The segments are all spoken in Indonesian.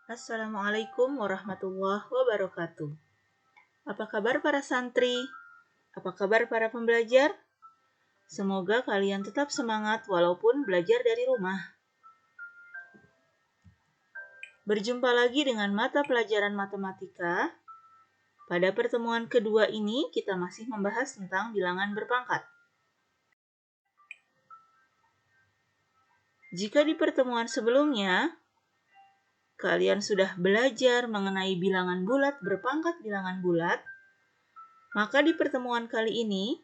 Assalamualaikum warahmatullahi wabarakatuh. Apa kabar para santri? Apa kabar para pembelajar? Semoga kalian tetap semangat walaupun belajar dari rumah. Berjumpa lagi dengan mata pelajaran matematika. Pada pertemuan kedua ini kita masih membahas tentang bilangan berpangkat. Jika di pertemuan sebelumnya kalian sudah belajar mengenai bilangan bulat berpangkat bilangan bulat, maka di pertemuan kali ini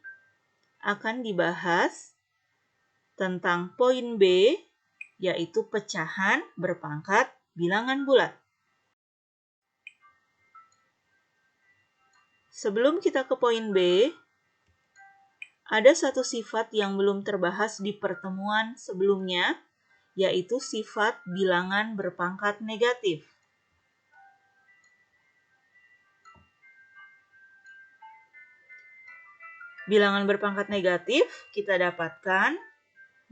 akan dibahas tentang poin B, yaitu pecahan berpangkat bilangan bulat. Sebelum kita ke poin B, ada satu sifat yang belum terbahas di pertemuan sebelumnya, yaitu sifat bilangan berpangkat negatif. Bilangan berpangkat negatif kita dapatkan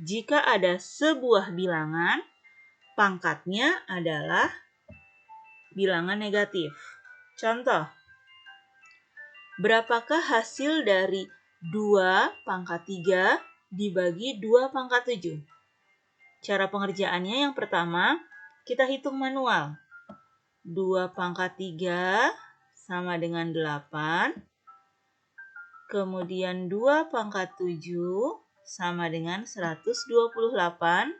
jika ada sebuah bilangan, pangkatnya adalah bilangan negatif. Contoh, berapakah hasil dari 2 pangkat 3 dibagi 2 pangkat 7? Cara pengerjaannya yang pertama, kita hitung manual. 2 pangkat 3 sama dengan 8. Kemudian 2 pangkat 7 sama dengan 128.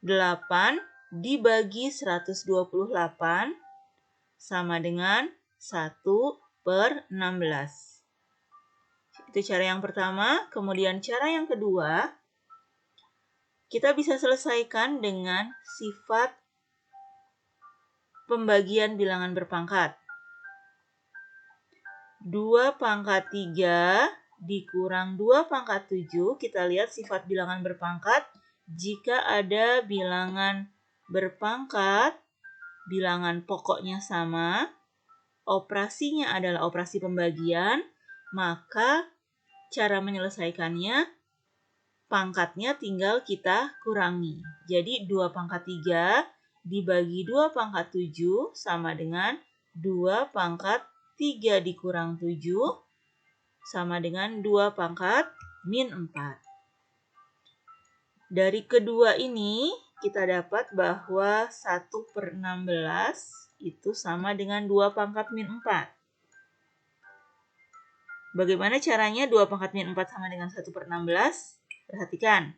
8 dibagi 128 sama dengan 1/16. Itu cara yang pertama. Kemudian cara yang kedua, kita bisa selesaikan dengan sifat pembagian bilangan berpangkat. 2 pangkat 3 dikurang 2 pangkat 7, kita lihat sifat bilangan berpangkat. Jika ada bilangan berpangkat, bilangan pokoknya sama, operasinya adalah operasi pembagian, maka cara menyelesaikannya, pangkatnya tinggal kita kurangi. Jadi 2 pangkat 3 dibagi 2 pangkat 7 sama dengan 2 pangkat 3 dikurang 7 sama dengan 2 pangkat min 4. Dari kedua ini, kita dapat bahwa 1/16 itu sama dengan 2 pangkat min 4. Bagaimana caranya 2 pangkat min 4 sama dengan 1/16? Perhatikan.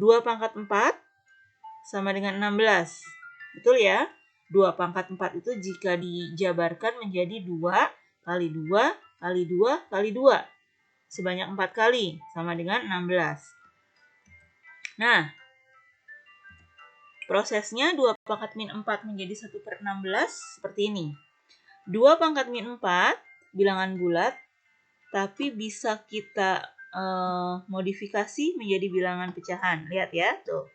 2 pangkat 4 sama dengan 16. Betul ya? 2 pangkat 4 itu jika dijabarkan menjadi 2 kali 2 kali 2 kali 2. Sebanyak 4 kali, sama dengan 16. Nah, prosesnya 2 pangkat min 4 menjadi 1/16 seperti ini. 2 pangkat min 4 bilangan bulat, tapi bisa kita modifikasi menjadi bilangan pecahan. Lihat ya, tuh.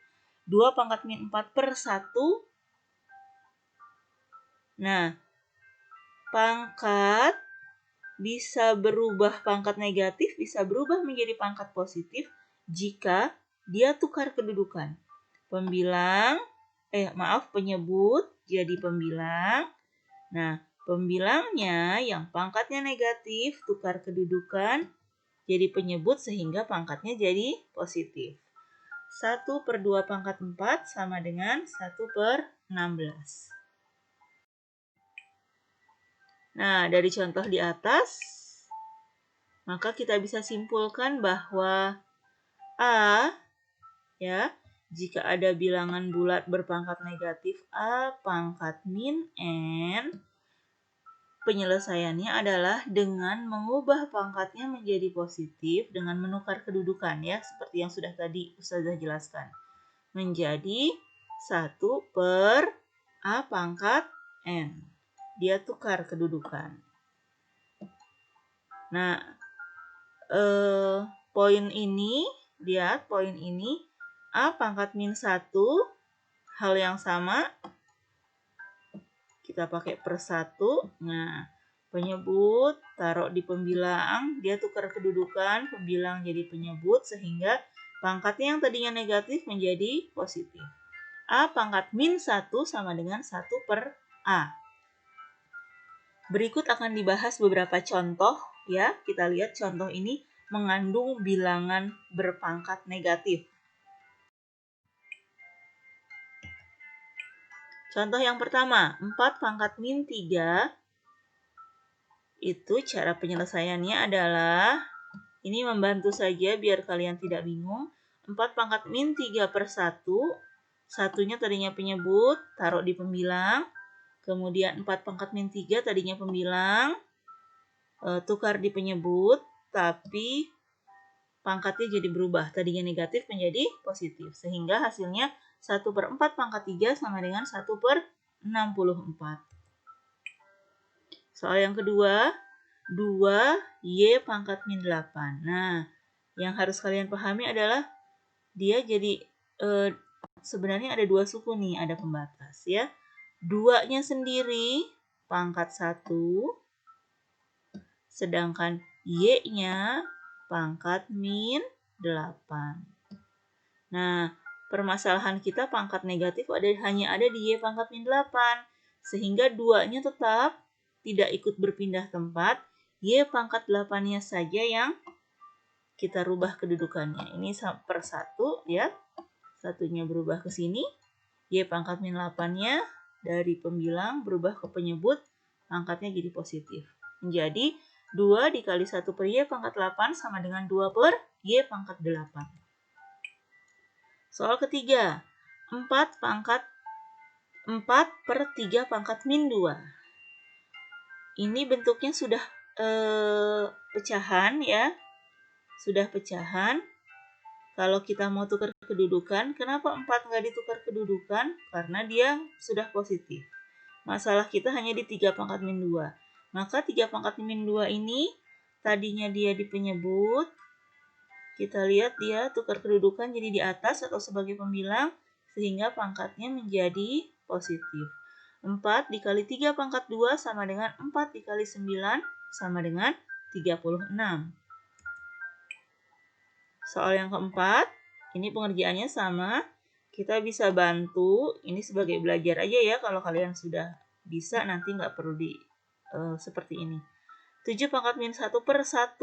2 pangkat min 4 per 1. Nah, pangkat bisa berubah, pangkat negatif bisa berubah menjadi pangkat positif jika dia tukar kedudukan. Penyebut jadi pembilang. Nah, pembilangnya yang pangkatnya negatif tukar kedudukan jadi penyebut sehingga pangkatnya jadi positif. 1/2 pangkat 4 sama dengan 1/16. Nah, dari contoh di atas, maka kita bisa simpulkan bahwa A, ya, jika ada bilangan bulat berpangkat negatif A pangkat min N, penyelesaiannya adalah dengan mengubah pangkatnya menjadi positif dengan menukar kedudukan, ya, seperti yang sudah tadi Ustazah jelaskan. Menjadi 1/A pangkat N. Dia tukar kedudukan. Nah, poin ini, lihat poin ini, A pangkat min 1, hal yang sama, kita pakai per 1. Nah, penyebut taruh di pembilang, dia tukar kedudukan, pembilang jadi penyebut, sehingga pangkatnya yang tadinya negatif menjadi positif. A pangkat min 1 sama dengan 1 per A. Berikut akan dibahas beberapa contoh ya. Kita lihat contoh ini mengandung bilangan berpangkat negatif. Contoh yang pertama, 4 pangkat min 3. Itu cara penyelesaiannya adalah, ini membantu saja biar kalian tidak bingung. 4 pangkat min 3 per 1. Satunya tadinya penyebut, taruh di pembilang. Kemudian 4 pangkat min 3 tadinya pembilang, tukar di penyebut, tapi pangkatnya jadi berubah. Tadinya negatif menjadi positif. Sehingga hasilnya 1 per 4 pangkat 3 sama dengan 1 per 64. Soal yang kedua, 2Y pangkat min 8. Nah, yang harus kalian pahami adalah dia jadi sebenarnya ada dua suku nih, ada pembatas ya. 2-nya sendiri pangkat 1, sedangkan Y-nya pangkat min 8. Nah, permasalahan kita pangkat negatif hanya ada di Y pangkat min 8. Sehingga 2-nya tetap tidak ikut berpindah tempat. Y pangkat 8-nya saja yang kita rubah kedudukannya. Ini per 1 ya. Satunya berubah ke sini. Y pangkat min 8-nya dari pembilang berubah ke penyebut, pangkatnya jadi positif. Menjadi 2 dikali 1 per Y pangkat 8 sama dengan 2 per Y pangkat 8. Soal ketiga, 4 per 3 pangkat min 2. Ini bentuknya sudah pecahan ya. Sudah pecahan. Kalau kita mau tukar kedudukan, kenapa 4 nggak ditukar kedudukan? Karena dia sudah positif. Masalah kita hanya di 3 pangkat min 2. Maka 3 pangkat min 2 ini, tadinya dia di penyebut. Kita lihat dia tukar kedudukan jadi di atas atau sebagai pembilang, sehingga pangkatnya menjadi positif. 4 dikali 3 pangkat 2 sama dengan 4 dikali 9 sama dengan 36. Soal yang keempat, ini pengerjaannya sama. Kita bisa bantu, ini sebagai belajar aja ya. Kalau kalian sudah bisa, nanti nggak perlu seperti ini. 7 pangkat min 1 per 1.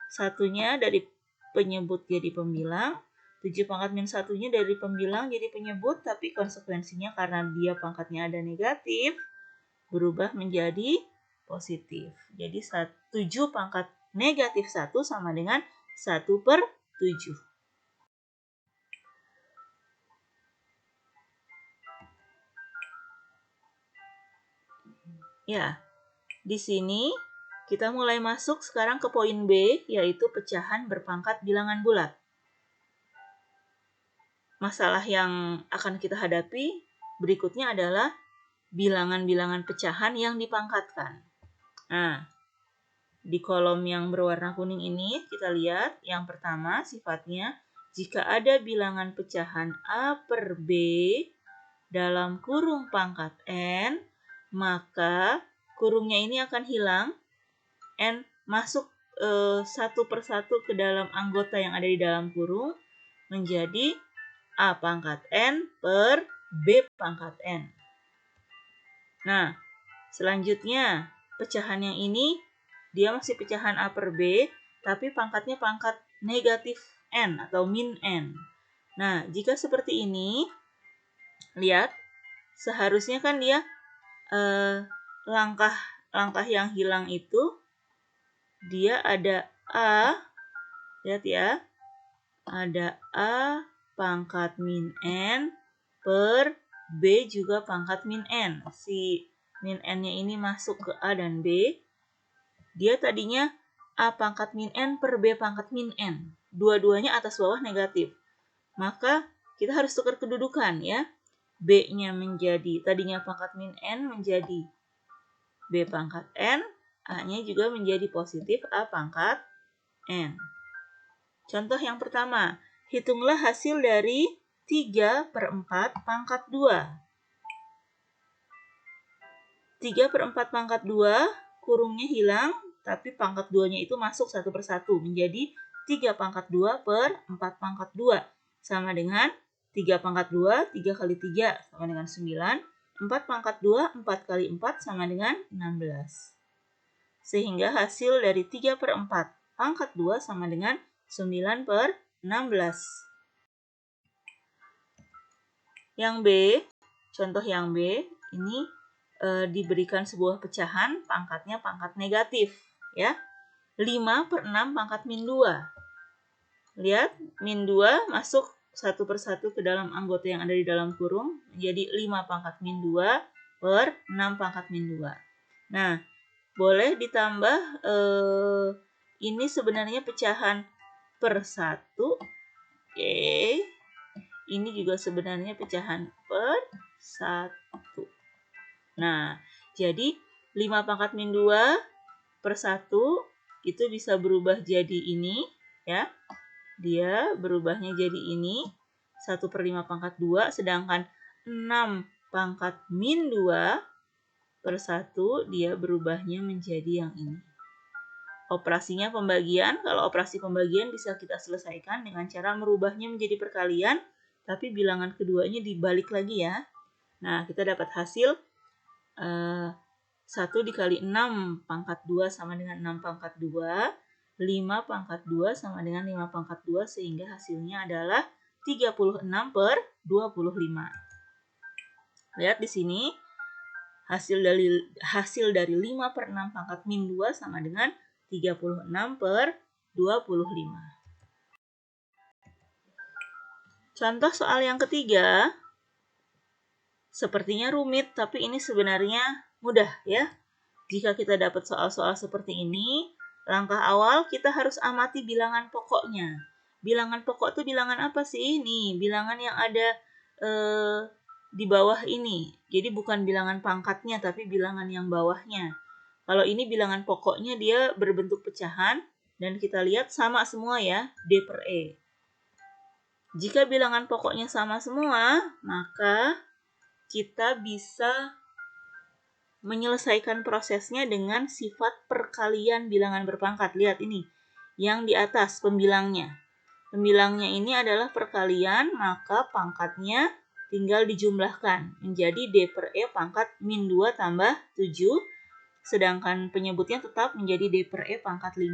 Satunya dari penyebut jadi pembilang. 7 pangkat min 1-nya dari pembilang jadi penyebut, tapi konsekuensinya karena dia pangkatnya ada negatif, berubah menjadi positif. Jadi 7 pangkat negatif 1 sama dengan 1 per 7. Ya, di sini kita mulai masuk sekarang ke poin B, yaitu pecahan berpangkat bilangan bulat. Masalah yang akan kita hadapi berikutnya adalah bilangan-bilangan pecahan yang dipangkatkan. Nah, di kolom yang berwarna kuning ini kita lihat yang pertama sifatnya, jika ada bilangan pecahan A per B dalam kurung pangkat N, maka kurungnya ini akan hilang, N masuk satu per satu ke dalam anggota yang ada di dalam kurung, menjadi A pangkat N per B pangkat N. Nah, selanjutnya pecahan yang ini dia masih pecahan A per B, tapi pangkatnya pangkat negatif N atau min N. Nah, jika seperti ini, lihat, seharusnya kan dia langkah yang hilang itu, dia ada A, lihat ya, ada A pangkat min N per B juga pangkat min N. Si min N-nya ini masuk ke A dan B. Dia tadinya A pangkat min N per B pangkat min N. Dua-duanya atas bawah negatif. Maka kita harus tukar kedudukan ya. B-nya menjadi, tadinya pangkat min N menjadi B pangkat N. A-nya juga menjadi positif A pangkat N. Contoh yang pertama. Hitunglah hasil dari 3 per 4 pangkat 2. 3 per 4 pangkat 2, kurungnya hilang, tapi pangkat 2-nya itu masuk 1 per 1, menjadi 3 pangkat 2 per 4 pangkat 2, sama dengan 3 pangkat 2, 3 kali 3 sama dengan 9. 4 pangkat 2, 4 kali 4 sama dengan 16. Sehingga hasil dari 3 per 4 pangkat 2 sama dengan 9 per 16. Yang B, contoh yang B, ini diberikan sebuah pecahan, pangkatnya pangkat negatif. Ya, 5 per 6 pangkat min 2. Lihat, min 2 masuk satu persatu ke dalam anggota yang ada di dalam kurung, menjadi 5 pangkat min 2 per 6 pangkat min 2. Nah, boleh ditambah, ini sebenarnya pecahan per 1. Oke. Ini juga sebenarnya pecahan per 1. Nah, jadi 5 pangkat min 2 per 1 itu bisa berubah jadi ini, ya. Dia berubahnya jadi ini, 1 per 5 pangkat 2, sedangkan 6 pangkat min 2 per 1, dia berubahnya menjadi yang ini. Operasinya pembagian, kalau operasi pembagian bisa kita selesaikan dengan cara merubahnya menjadi perkalian, tapi bilangan keduanya dibalik lagi ya. Nah, kita dapat hasil 1 dikali 6 pangkat 2 sama dengan 6 pangkat 2, 5 pangkat 2 sama dengan 5 pangkat 2, sehingga hasilnya adalah 36 per 25. Lihat di sini, hasil dari 5 per 6 pangkat min 2 sama dengan 36 per 25. Contoh soal yang ketiga, sepertinya rumit, tapi ini sebenarnya mudah ya. Jika kita dapat soal-soal seperti ini, langkah awal kita harus amati bilangan pokoknya. Bilangan pokok itu bilangan apa sih? Nih, bilangan yang ada di bawah ini. Jadi bukan bilangan pangkatnya, tapi bilangan yang bawahnya. Kalau ini bilangan pokoknya dia berbentuk pecahan, dan kita lihat sama semua ya, D per E. Jika bilangan pokoknya sama semua, maka kita bisa menyelesaikan prosesnya dengan sifat perkalian bilangan berpangkat. Lihat ini, yang di atas pembilangnya. Pembilangnya ini adalah perkalian, maka pangkatnya tinggal dijumlahkan menjadi D per E pangkat min 2 tambah 7, sedangkan penyebutnya tetap menjadi D per E pangkat 5.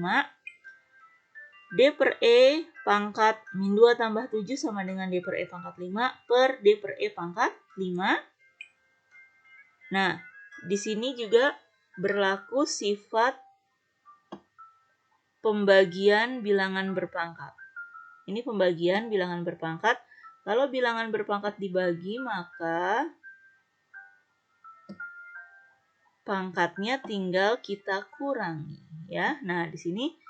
D per E pangkat min 2 tambah 7 sama dengan D per E pangkat 5 per D per E pangkat 5. Nah, di sini juga berlaku sifat pembagian bilangan berpangkat. Ini pembagian bilangan berpangkat. Kalau bilangan berpangkat dibagi, maka pangkatnya tinggal kita kurangi. Ya, nah di sini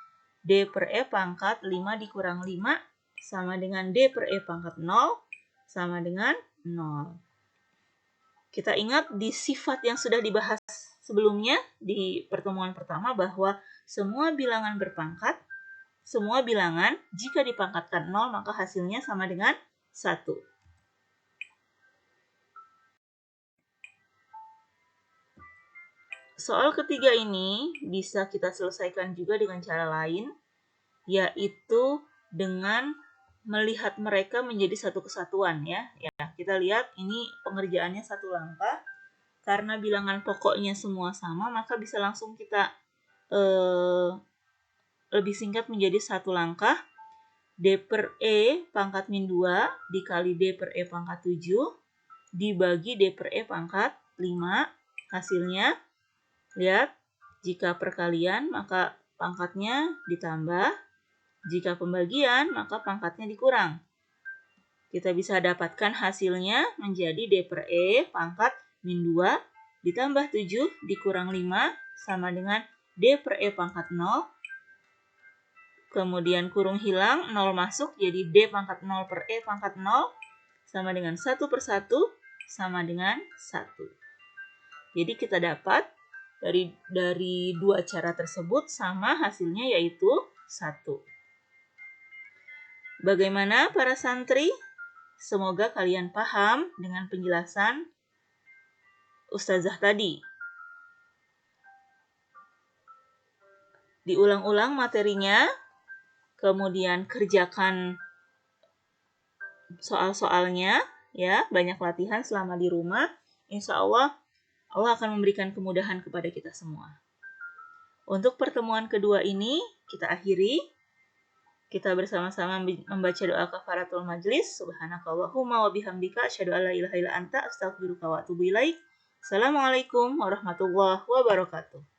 D per E pangkat 5 dikurang 5 sama dengan D per E pangkat 0 sama dengan 0. Kita ingat di sifat yang sudah dibahas sebelumnya di pertemuan pertama bahwa semua bilangan berpangkat, semua bilangan jika dipangkatkan 0 maka hasilnya sama dengan 1. Soal ketiga ini bisa kita selesaikan juga dengan cara lain, yaitu dengan melihat mereka menjadi satu kesatuan ya. Kita lihat ini pengerjaannya satu langkah. Karena bilangan pokoknya semua sama, maka bisa langsung kita lebih singkat menjadi satu langkah. D per E pangkat min 2 dikali D per E pangkat 7 dibagi D per E pangkat 5. Hasilnya, lihat, jika perkalian maka pangkatnya ditambah, jika pembagian maka pangkatnya dikurang. Kita bisa dapatkan hasilnya menjadi D per E pangkat min 2 ditambah 7 dikurang 5 sama dengan D per E pangkat 0. Kemudian kurung hilang, 0 masuk, jadi D pangkat 0 per E pangkat 0 sama dengan 1 per 1 sama dengan 1. Jadi kita dapat dari dua cara tersebut sama hasilnya yaitu 1. Bagaimana para santri? Semoga kalian paham dengan penjelasan Ustazah tadi. Diulang-ulang materinya, kemudian kerjakan soal-soalnya, ya, banyak latihan selama di rumah. Insya Allah, Allah akan memberikan kemudahan kepada kita semua. Untuk pertemuan kedua ini, kita akhiri. Kita bersama-sama membaca doa kafaratul majlis. Subhanakallahumma wa bihamdika asyhadu an la ilaha illa anta astaghfiruka wa atubu ilaik. Assalamualaikum warahmatullahi wabarakatuh.